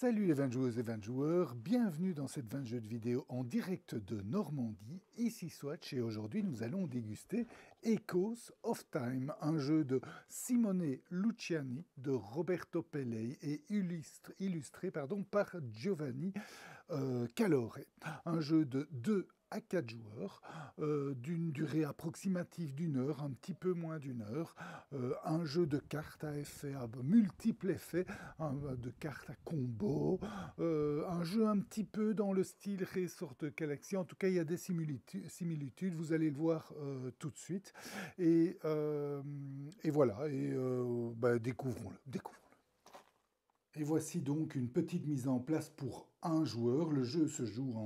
Salut les 20 joueuses et 20 joueurs, bienvenue dans cette 20 jeux de vidéo en direct de Normandie, ici Swatch, et aujourd'hui nous allons déguster Echoes of Time, un jeu de Simone Luciani, de Roberto Pelley et illustré par Giovanni Calore. Un jeu de 2 à 4 joueurs, d'une durée approximative d'1 heure, un petit peu moins d'1 heure, un jeu de cartes à effets, à multiples effets, de cartes à combo, un jeu un petit peu dans le style Resort Galaxy, en tout cas il y a des similitudes, vous allez le voir tout de suite, et voilà, découvrons-le. Et voici donc une petite mise en place pour un joueur. Le jeu se joue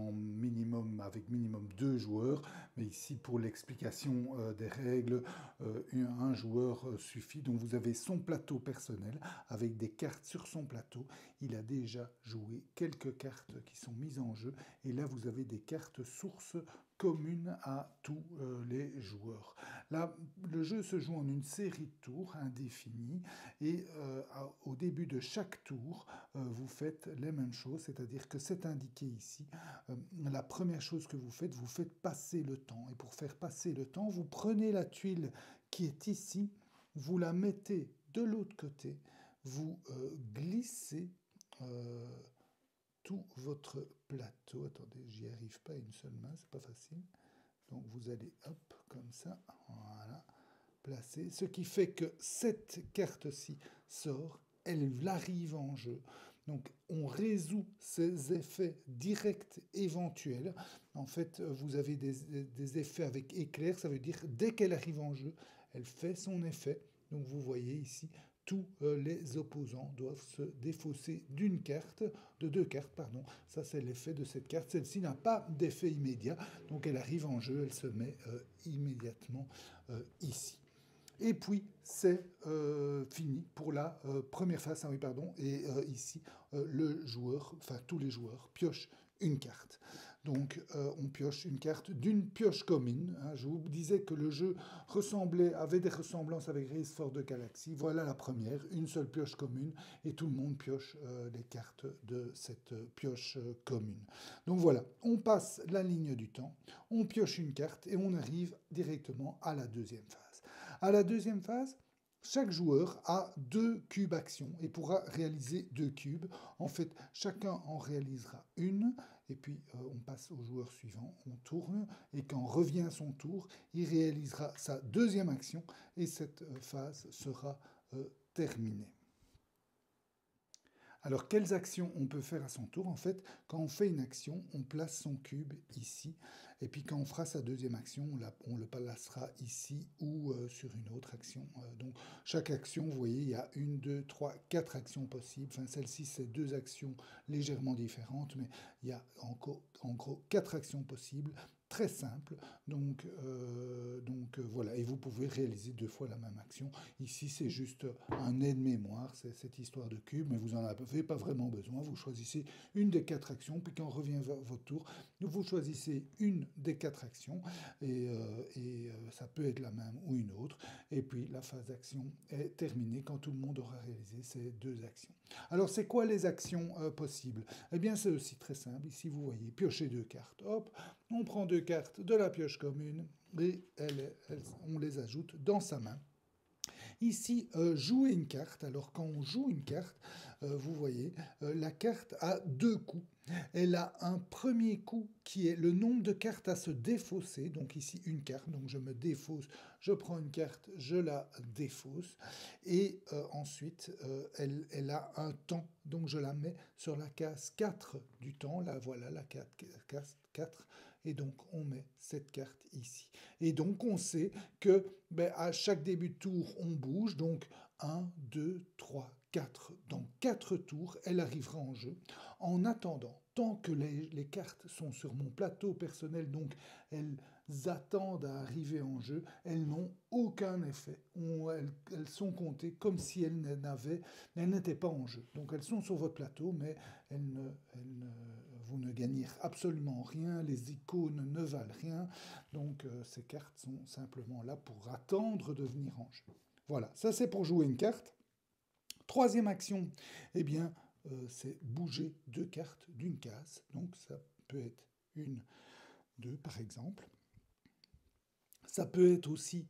avec minimum 2 joueurs, mais ici pour l'explication des règles, un joueur suffit. Donc vous avez son plateau personnel avec des cartes sur son plateau. Il a déjà joué quelques cartes qui sont mises en jeu et là vous avez des cartes sources communes à tous les joueurs. Là, le jeu se joue en une série de tours indéfinis et au début de chaque tour, vous faites les mêmes choses, c'est-à-dire que c'est indiqué ici. La première chose que vous faites passer le temps. Et pour faire passer le temps, vous prenez la tuile qui est ici, vous la mettez de l'autre côté, vous glissez tout votre plateau. Attendez, j'y arrive pas à une seule main, c'est pas facile. Donc vous allez, hop, comme ça, voilà, placer. Ce qui fait que cette carte-ci sort, elle arrive en jeu. Donc on résout ces effets directs éventuels. En fait, vous avez des effets avec éclair, ça veut dire dès qu'elle arrive en jeu, elle fait son effet. Donc vous voyez ici, tous les opposants doivent se défausser d'une carte, de 2 cartes, pardon. Ça, c'est l'effet de cette carte. Celle-ci n'a pas d'effet immédiat, donc elle arrive en jeu, elle se met immédiatement ici. Et puis, c'est fini pour la première phase. Ah oui, pardon. Et ici, le joueur, enfin tous les joueurs, piochent une carte. Donc, on pioche une carte d'une pioche commune. Hein. Je vous disais que le jeu avait des ressemblances avec Race for the Galaxy. Voilà la première, une seule pioche commune, et tout le monde pioche les cartes de cette pioche commune. Donc voilà, on passe la ligne du temps, on pioche une carte, et on arrive directement à la deuxième phase. À la deuxième phase, chaque joueur a 2 cubes actions et pourra réaliser 2 cubes. En fait, chacun en réalisera une, et puis on passe au joueur suivant, on tourne, et quand revient son tour, il réalisera sa deuxième action, et cette phase sera terminée. Alors, quelles actions on peut faire à son tour? En fait, quand on fait une action, on place son cube ici. Et puis, quand on fera sa deuxième action, on le placera ici ou sur une autre action. Donc, chaque action, vous voyez, il y a 1, 2, 3, 4 actions possibles. Enfin, celle-ci, c'est 2 actions légèrement différentes, mais il y a en gros 4 actions possibles. Très simple, donc voilà, et vous pouvez réaliser 2 fois la même action. Ici, c'est juste un aide-mémoire, c'est cette histoire de cube, mais vous n'en avez pas vraiment besoin. Vous choisissez une des 4 actions, puis quand revient votre tour, vous choisissez une des 4 actions, et ça peut être la même ou une autre, et puis la phase d'action est terminée quand tout le monde aura réalisé ces 2 actions. Alors, c'est quoi les actions possibles? Eh bien, c'est aussi très simple. Ici, vous voyez, piocher 2 cartes, hop, on prend 2 cartes de la pioche commune et on les ajoute dans sa main. Ici, jouer une carte. Alors, quand on joue une carte, vous voyez, la carte a 2 coups. Elle a un premier coup qui est le nombre de cartes à se défausser. Donc ici, une carte. Donc je me défausse, je prends une carte, je la défausse. Et ensuite, elle a un temps. Donc je la mets sur la case 4 du temps. Là, voilà, la case 4. Et donc, on met cette carte ici. Et donc, on sait que à chaque début de tour, on bouge. Donc, 1, 2, 3, 4. Dans 4 tours, elle arrivera en jeu. En attendant, tant que les cartes sont sur mon plateau personnel, donc elles attendent à arriver en jeu, elles n'ont aucun effet. Elles sont comptées comme si elles n'étaient pas en jeu. Donc elles sont sur votre plateau, mais vous ne gagnez absolument rien, les icônes ne valent rien. Donc ces cartes sont simplement là pour attendre de venir en jeu. Voilà, ça c'est pour jouer une carte. Troisième action, eh bien, c'est bouger deux cartes d'une case. Donc ça peut être une, deux par exemple. Ça peut être aussi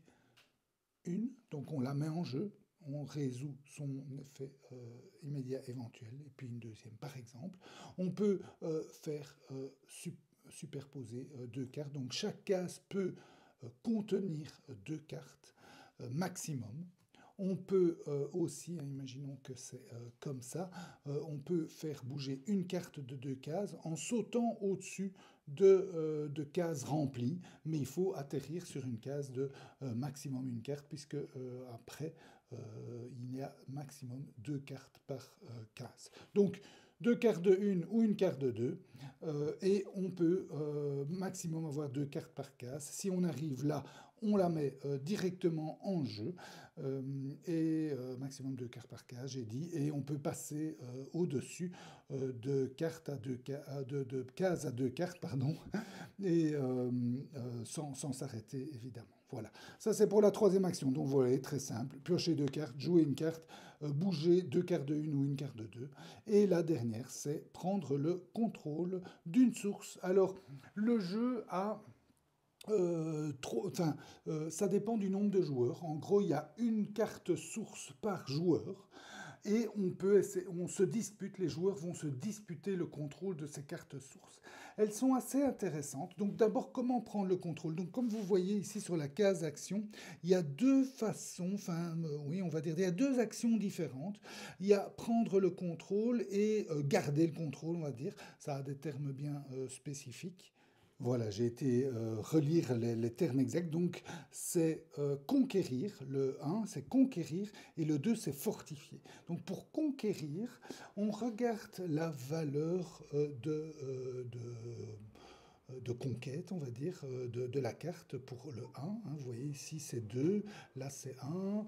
une, donc on la met en jeu, on résout son effet immédiat éventuel, et puis une deuxième par exemple. On peut faire superposer deux cartes, donc chaque case peut contenir deux cartes maximum. On peut aussi, imaginons que c'est comme ça, on peut faire bouger une carte de deux cases en sautant au-dessus de cases remplies, mais il faut atterrir sur une case de maximum une carte, puisque après, il y a maximum deux cartes par case. Donc, deux cartes de une ou une carte de deux, et on peut maximum avoir deux cartes par case. Si on arrive là, on la met directement en jeu, et maximum deux cartes par case, j'ai dit, et on peut passer au-dessus de cases à deux cartes, pardon, et sans s'arrêter évidemment. Voilà, ça c'est pour la troisième action. Donc voilà, très simple, piocher deux cartes, jouer une carte, bouger deux cartes de une ou une carte de deux. Et la dernière, c'est prendre le contrôle d'une source. Alors, le jeu a... ça dépend du nombre de joueurs. En gros, il y a une carte source par joueur. Et on se dispute, les joueurs vont se disputer le contrôle de ces cartes sources. Elles sont assez intéressantes. Donc d'abord, comment prendre le contrôle? Donc comme vous voyez ici sur la case action, il y a deux façons, oui, on va dire, il y a deux actions différentes. Il y a prendre le contrôle et garder le contrôle, on va dire. Ça a des termes bien spécifiques. Voilà, j'ai été relire les termes exacts. Donc, c'est conquérir. Le 1, c'est conquérir. Et le 2, c'est fortifier. Donc, pour conquérir, on regarde la valeur de conquête, on va dire, de la carte pour le 1. Vous voyez ici c'est 2, là c'est 1,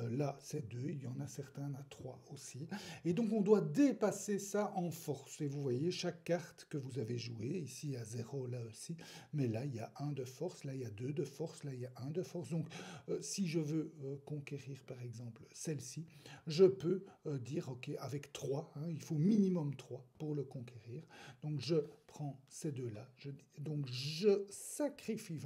là c'est 2, il y en a certains à 3 aussi. Et donc on doit dépasser ça en force. Et vous voyez chaque carte que vous avez jouée, ici il y a 0, là aussi, mais là il y a 1 de force, là il y a 2 de force, là il y a 1 de force. Donc si je veux conquérir par exemple celle-ci, je peux dire ok avec 3, il faut minimum 3 pour le conquérir. Donc je prends ces deux-là, donc je sacrifie.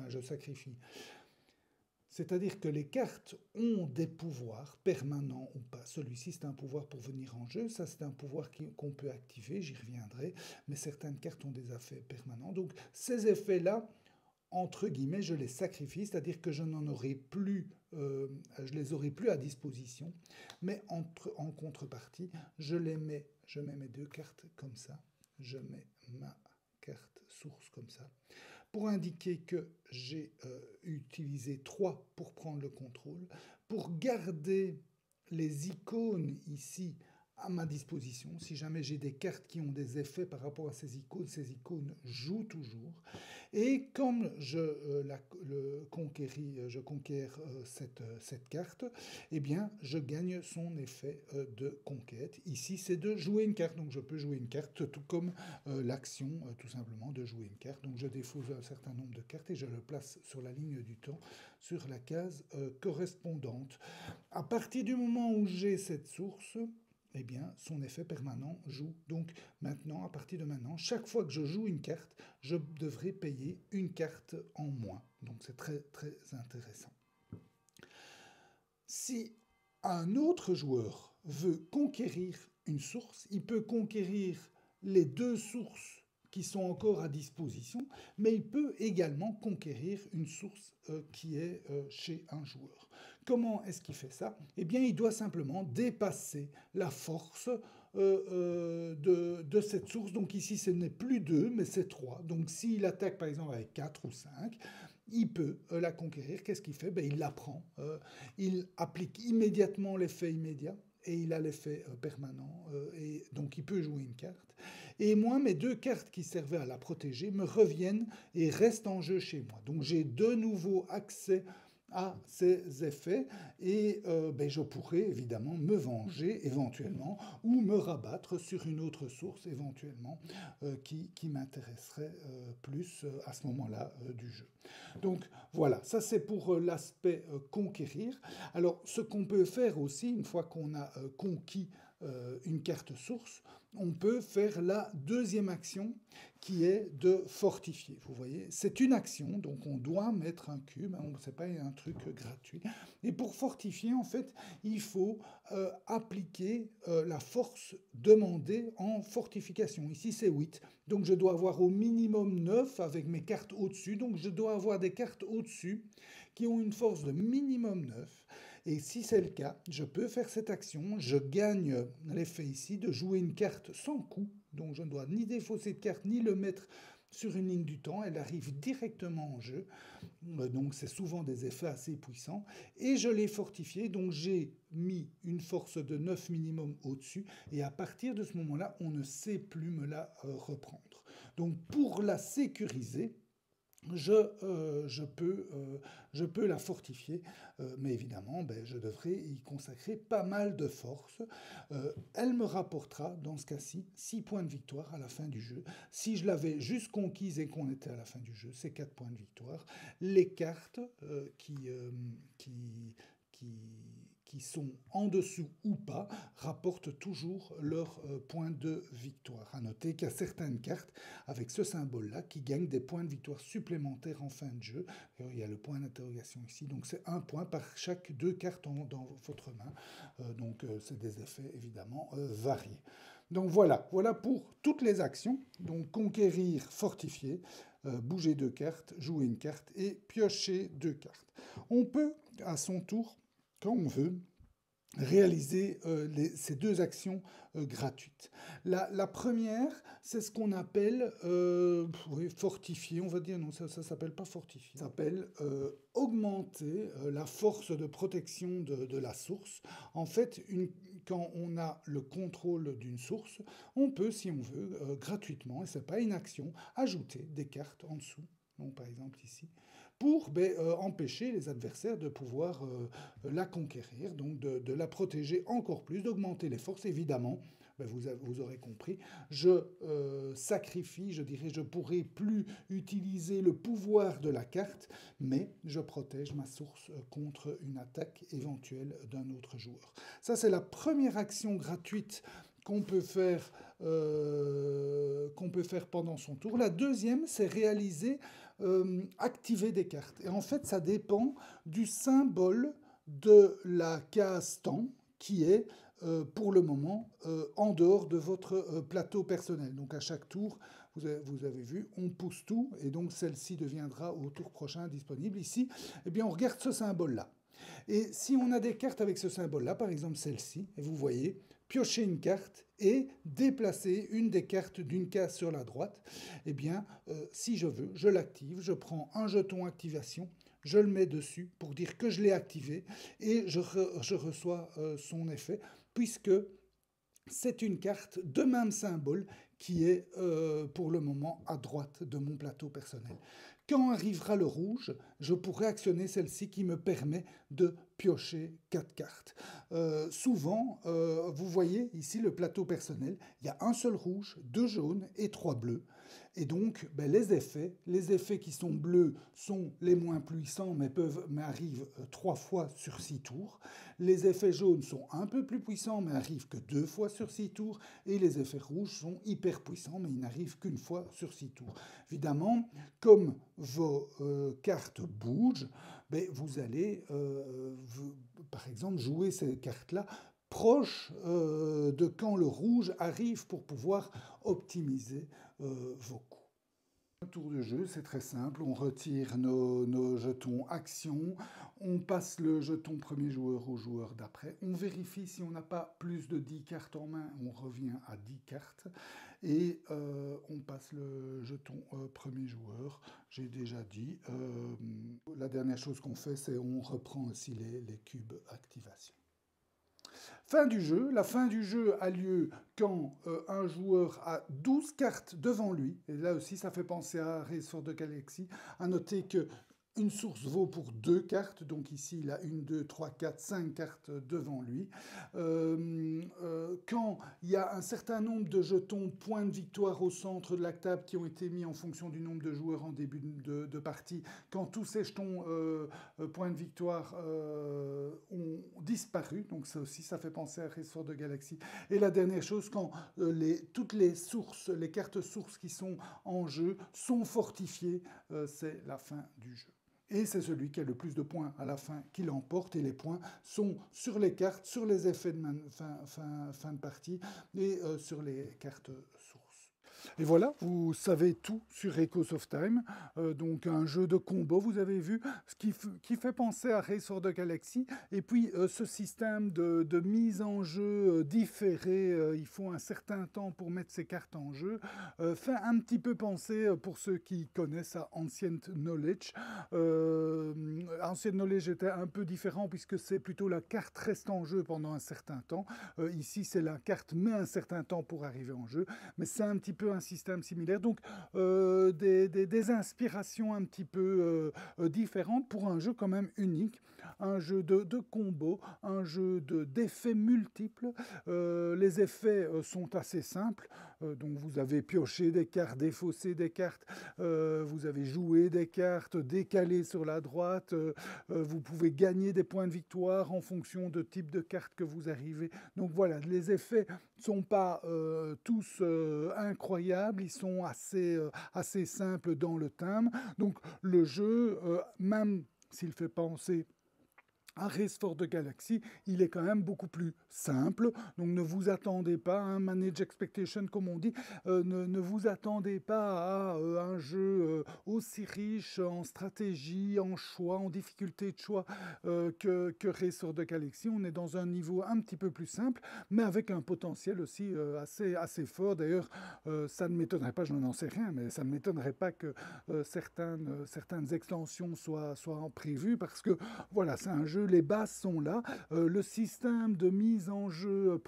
C'est-à-dire que les cartes ont des pouvoirs permanents ou pas. Celui-ci, c'est un pouvoir pour venir en jeu. Ça, c'est un pouvoir qu'on peut activer, j'y reviendrai. Mais certaines cartes ont des effets permanents. Donc, ces effets-là, entre guillemets, je les sacrifie. C'est-à-dire que je n'en aurai plus, je les aurai plus à disposition. Mais en contrepartie, je mets mes deux cartes comme ça. Je mets ma carte source comme ça, pour indiquer que j'ai utilisé 3 pour prendre le contrôle, pour garder les icônes ici à ma disposition. Si jamais j'ai des cartes qui ont des effets par rapport à ces icônes jouent toujours. Et comme je conquiers cette carte, eh bien, je gagne son effet de conquête. Ici, c'est de jouer une carte. Donc, je peux jouer une carte, tout comme l'action, tout simplement, de jouer une carte. Donc, je défausse un certain nombre de cartes et je le place sur la ligne du temps, sur la case correspondante. À partir du moment où j'ai cette source, eh bien, son effet permanent joue. Donc maintenant, à partir de maintenant, chaque fois que je joue une carte, je devrais payer une carte en moins. Donc c'est très très intéressant. Si un autre joueur veut conquérir une source, il peut conquérir les deux sources qui sont encore à disposition, mais il peut également conquérir une source qui est chez un joueur. Comment est-ce qu'il fait ça? Eh bien, il doit simplement dépasser la force de cette source. Donc ici, ce n'est plus 2, mais c'est 3. Donc s'il attaque par exemple avec 4 ou 5, il peut la conquérir. Qu'est-ce qu'il fait? Il la prend. Il applique immédiatement l'effet immédiat et il a l'effet permanent. Et donc il peut jouer une carte. Et moi, mes deux cartes qui servaient à la protéger me reviennent et restent en jeu chez moi. Donc j'ai de nouveau accès à ces effets et je pourrais évidemment me venger éventuellement ou me rabattre sur une autre source éventuellement qui m'intéresserait plus à ce moment-là du jeu. Donc voilà, ça c'est pour l'aspect conquérir. Alors ce qu'on peut faire aussi, une fois qu'on a conquis une carte source, on peut faire la deuxième action qui est de fortifier. Vous voyez, c'est une action, donc on doit mettre un cube, hein, c'est pas un truc gratuit. Et pour fortifier, en fait, il faut appliquer la force demandée en fortification. Ici, c'est 8. Donc je dois avoir au minimum 9 avec mes cartes au-dessus. Donc je dois avoir des cartes au-dessus qui ont une force de minimum 9. Et si c'est le cas, je peux faire cette action. Je gagne l'effet ici de jouer une carte sans coût. Donc je ne dois ni défausser de carte, ni le mettre sur une ligne du temps. Elle arrive directement en jeu. Donc c'est souvent des effets assez puissants. Et je l'ai fortifié. Donc j'ai mis une force de 9 minimum au-dessus. Et à partir de ce moment-là, on ne sait plus me la reprendre. Donc pour la sécuriser, je peux la fortifier, mais évidemment, je devrais y consacrer pas mal de force. Elle me rapportera, dans ce cas-ci, 6 points de victoire à la fin du jeu. Si je l'avais juste conquise et qu'on était à la fin du jeu, c'est 4 points de victoire. Les cartes qui sont en dessous ou pas rapportent toujours leur point de victoire. À noter qu'il y a certaines cartes avec ce symbole-là qui gagnent des points de victoire supplémentaires en fin de jeu. Il y a le point d'interrogation ici, donc c'est 1 point par chaque 2 cartes dans votre main. Donc c'est des effets évidemment variés. Donc voilà pour toutes les actions. Donc conquérir, fortifier, bouger 2 cartes, jouer une carte et piocher 2 cartes. On peut à son tour, quand on veut, réaliser ces 2 actions gratuites. La première, c'est ce qu'on appelle fortifier, on va dire, non, ça ne s'appelle pas fortifier, ça s'appelle augmenter la force de protection de la source. En fait, quand on a le contrôle d'une source, on peut, si on veut, gratuitement, et ce n'est pas une action, ajouter des cartes en dessous. Donc, par exemple ici, pour empêcher les adversaires de pouvoir la conquérir, donc de la protéger encore plus, d'augmenter les forces, évidemment. Vous aurez compris, je sacrifie, je dirais, je ne pourrai plus utiliser le pouvoir de la carte, mais je protège ma source contre une attaque éventuelle d'un autre joueur. Ça, c'est la première action gratuite qu'on peut faire pendant son tour. La deuxième, c'est activer des cartes. Et en fait, ça dépend du symbole de la case temps qui est pour le moment en dehors de votre plateau personnel. Donc à chaque tour, vous avez vu, on pousse tout et donc celle-ci deviendra au tour prochain disponible. Ici, eh bien, on regarde ce symbole-là. Et si on a des cartes avec ce symbole-là, par exemple celle-ci, et vous voyez, piocher une carte et déplacer une des cartes d'une case sur la droite, eh bien, si je veux, je l'active, je prends un jeton activation, je le mets dessus pour dire que je l'ai activé et je reçois son effet, puisque c'est une carte de même symbole qui est pour le moment à droite de mon plateau personnel. Quand arrivera le rouge, je pourrai actionner celle-ci qui me permet de piocher 4 cartes. Souvent, vous voyez ici le plateau personnel, il y a un seul rouge, 2 jaunes et 3 bleus. Et donc, les effets qui sont bleus sont les moins puissants, mais arrivent 3 fois sur 6 tours. Les effets jaunes sont un peu plus puissants, mais arrivent que 2 fois sur 6 tours. Et les effets rouges sont hyper puissants, mais ils n'arrivent qu'une fois sur 6 tours. Évidemment, comme vos cartes bougent, vous allez, par exemple, jouer ces cartes-là proche de quand le rouge arrive pour pouvoir optimiser vos coups. Un tour de jeu, c'est très simple, on retire nos jetons actions, on passe le jeton premier joueur au joueur d'après, on vérifie si on n'a pas plus de 10 cartes en main, on revient à 10 cartes, et on passe le jeton premier joueur. J'ai déjà dit, la dernière chose qu'on fait, c'est on reprend aussi les cubes activation. Fin du jeu. La fin du jeu a lieu quand un joueur a 12 cartes devant lui. Et là aussi, ça fait penser à Race for the Galaxy. À noter que Une source vaut pour 2 cartes, donc ici il a 1, 2, 3, 4, 5 cartes devant lui. Quand il y a un certain nombre de jetons points de victoire au centre de la table qui ont été mis en fonction du nombre de joueurs en début de partie, quand tous ces jetons points de victoire ont disparu, donc ça aussi ça fait penser à Race for the Galaxy. Et la dernière chose, quand toutes les sources, les cartes sources qui sont en jeu sont fortifiées, c'est la fin du jeu. Et c'est celui qui a le plus de points à la fin qui l'emporte. Et les points sont sur les cartes, sur les effets de fin de partie et sur les cartes sources. Et voilà, vous savez tout sur Echoes of Time. Donc un jeu de combo, vous avez vu, ce qui fait penser à Race for the Galaxy. Et puis ce système de mise en jeu différé, il faut un certain temps pour mettre ses cartes en jeu, fait un petit peu penser, pour ceux qui connaissent, à Ancient Knowledge. Ancient Knowledge était un peu différent puisque c'est plutôt la carte reste en jeu pendant un certain temps. Ici, c'est la carte met un certain temps pour arriver en jeu. Mais c'est un petit peu un système similaire. Donc, des inspirations un petit peu différentes pour un jeu quand même unique. Un jeu de combo, un jeu d'effets multiples. Les effets sont assez simples. Donc, vous avez pioché des cartes, défaussé des cartes, vous avez joué des cartes, décalé sur la droite. Vous pouvez gagner des points de victoire en fonction de type de carte que vous arrivez. Donc, voilà, les effets ne sont pas tous incroyables, ils sont assez simples dans le thème. Donc le jeu, même s'il fait penser à Race for the Galaxy, il est quand même beaucoup plus simple. Donc ne vous attendez pas à un manage expectation, comme on dit. Ne vous attendez pas à un jeu aussi riche en stratégie, en choix, en difficulté de choix que Race for the Galaxy. On est dans un niveau un petit peu plus simple, mais avec un potentiel aussi assez fort. D'ailleurs, ça ne m'étonnerait pas, je n'en sais rien, mais ça ne m'étonnerait pas que certaines extensions soient prévues, parce que voilà, c'est un jeu, les bases sont là, le système de mise en jeu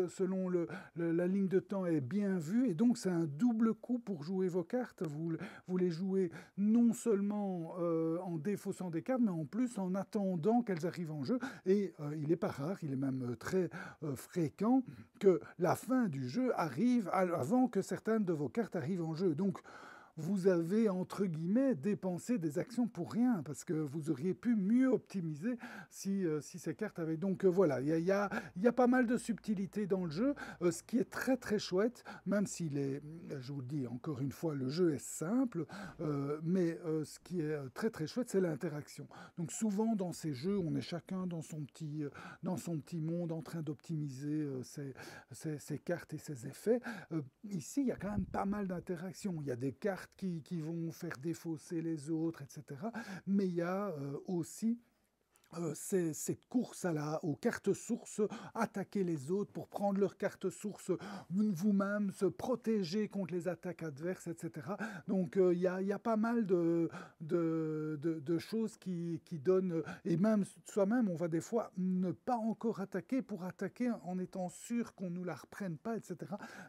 selon la ligne de temps est bien vu, et donc c'est un double coup pour jouer vos cartes. Vous les jouez non seulement en défaussant des cartes, mais en plus en attendant qu'elles arrivent en jeu, et il n'est pas rare, il est même très fréquent que la fin du jeu arrive avant que certaines de vos cartes arrivent en jeu. Donc vous avez, entre guillemets, dépensé des actions pour rien, parce que vous auriez pu mieux optimiser si ces cartes avaient... Donc voilà, il y a pas mal de subtilités dans le jeu, ce qui est très très chouette, même s'il est, je vous le dis encore une fois, le jeu est simple, mais ce qui est très très chouette, c'est l'interaction. Donc souvent dans ces jeux, on est chacun dans son petit monde en train d'optimiser ses cartes et ses effets. Ici, il y a quand même pas mal d'interactions. Il y a des cartes qui vont faire défausser les autres, etc. Mais il y a aussi cette course aux cartes sources, attaquer les autres pour prendre leurs cartes sources vous-même, se protéger contre les attaques adverses, etc. Donc il y a pas mal de choses qui donnent, et même soi-même, on va des fois ne pas encore attaquer pour attaquer en étant sûr qu'on ne nous la reprenne pas, etc.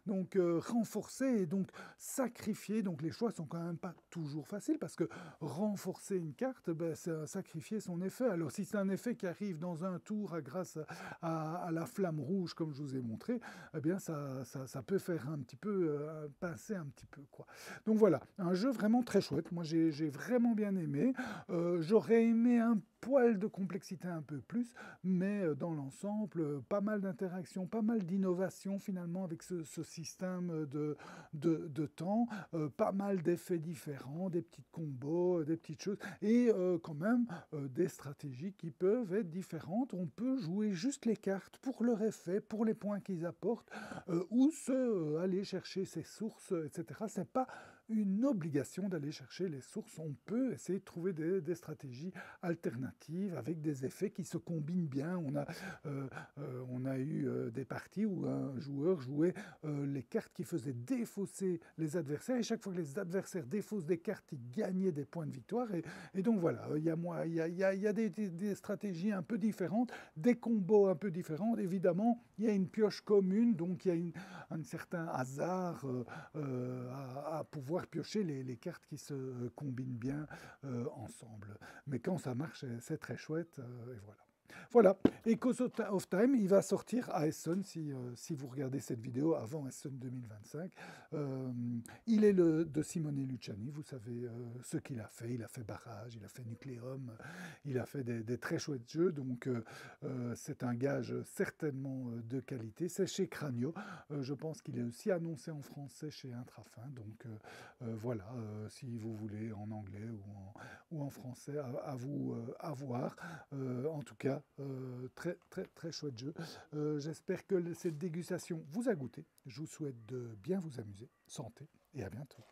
Donc renforcer et donc sacrifier, donc les choix sont quand même pas toujours faciles, parce que renforcer une carte, c'est sacrifier son effet. Alors si c'est un effet qui arrive dans un tour grâce à la flamme rouge, comme je vous ai montré, eh bien ça peut faire un petit peu, pincer un petit peu, quoi. Donc voilà, un jeu vraiment très chouette. Moi, j'ai vraiment bien aimé. J'aurais aimé un poil de complexité un peu plus, mais dans l'ensemble, pas mal d'interactions, pas mal d'innovations finalement avec ce système de temps, pas mal d'effets différents, des petits combos, des petites choses, et quand même des stratégies qui peuvent être différentes. On peut jouer juste les cartes pour leur effet, pour les points qu'ils apportent, ou aller chercher ses sources, etc. C'est pas une obligation d'aller chercher les sources. On peut essayer de trouver des stratégies alternatives avec des effets qui se combinent bien. On a eu des parties où un joueur jouait les cartes qui faisaient défausser les adversaires, et chaque fois que les adversaires défaussent des cartes, ils gagnaient des points de victoire. Et donc voilà, il y a des stratégies un peu différentes, des combos un peu différents. Évidemment, il y a une pioche commune, donc il y a un certain hasard à pouvoir pouvoir piocher les cartes qui se combinent bien ensemble. Mais quand ça marche, c'est très chouette, et voilà. Voilà, Echoes of Time, il va sortir à Essen, si vous regardez cette vidéo avant Essen 2025. Il est de Simone Luciani, vous savez ce qu'il a fait. Il a fait Barrage, il a fait Nucleum, il a fait des très chouettes jeux, donc c'est un gage certainement de qualité. C'est chez Cranio, je pense qu'il est aussi annoncé en français chez Intrafin, donc voilà, si vous voulez en anglais ou en français, à vous à voir. En tout cas, très, très, très chouette jeu. J'espère que cette dégustation vous a goûté. Je vous souhaite de bien vous amuser. Santé et à bientôt.